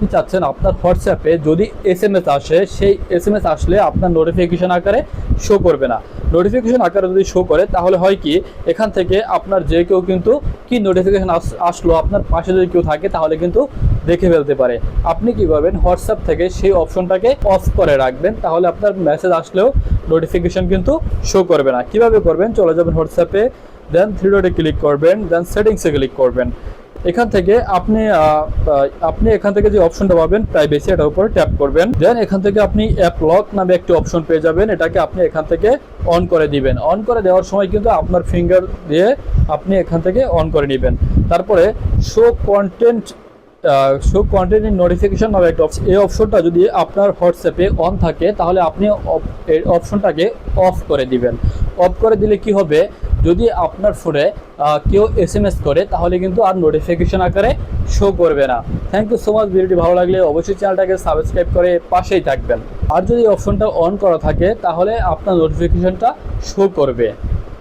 আপনি চাচ্ছেন আপনার হোয়াটসঅ্যাপে যদি এসএমএস আসে, সেই এসএমএস আসলে আপনার নোটিফিকেশন আকারে শো করবে না। নোটিফিকেশন আকারে যদি শো করে তাহলে হয় কি, এখান থেকে আপনার যে কেউ কিন্তু কি নোটিফিকেশন আসলো আপনার পাশে যদি কেউ থাকে তাহলে কিন্তু দেখে ফেলতে পারে। আপনি কি করবেন, হোয়াটসঅ্যাপ থেকে সেই অপশনটাকে অফ করে রাখবেন, তাহলে আপনার মেসেজ আসলেও নোটিফিকেশন কিন্তু শো করবে না। কিভাবে করবেন, চলে যাবেন হোয়াটসঅ্যাপে, দেন থ্রি ডটে ক্লিক করবেন, দেন সেটিংসে ক্লিক করবেন। এখান থেকে আপনি এখান থেকে যে অপশনটা পাবেন প্রাইভেসি, এটার উপরে ট্যাপ করবেন। দেন এখান থেকে আপনি অ্যাপ লক নামে একটি অপশন পেয়ে যাবেন, এটাকে আপনি এখান থেকে অন করে দিবেন। অন করে দেওয়ার সময় কিন্তু আপনার ফিঙ্গার দিয়ে আপনি এখান থেকে অন করে নেবেন। তারপরে শো কন্টেন্ট নোটিফিকেশন নামে একটা অপশন, এই অপশনটা যদি আপনার হোয়াটসঅ্যাপে অন থাকে তাহলে আপনি এই অপশনটাকে অফ করে দিবেন। অফ করে দিলে কি হবে, যদি আপনার ফোনে কেউ এসএমএস করে তাহলে কিন্তু আর নোটিফিকেশন আকারে শো করবে না। Thank you so much. ভিডিওটি ভালো লাগলে অবশ্যই চ্যানেলটাকে সাবস্ক্রাইব করে পাশেই থাকবেন। আর যদি অপশনটা অন করা থাকে তাহলে আপনার নোটিফিকেশনটা শো করবে।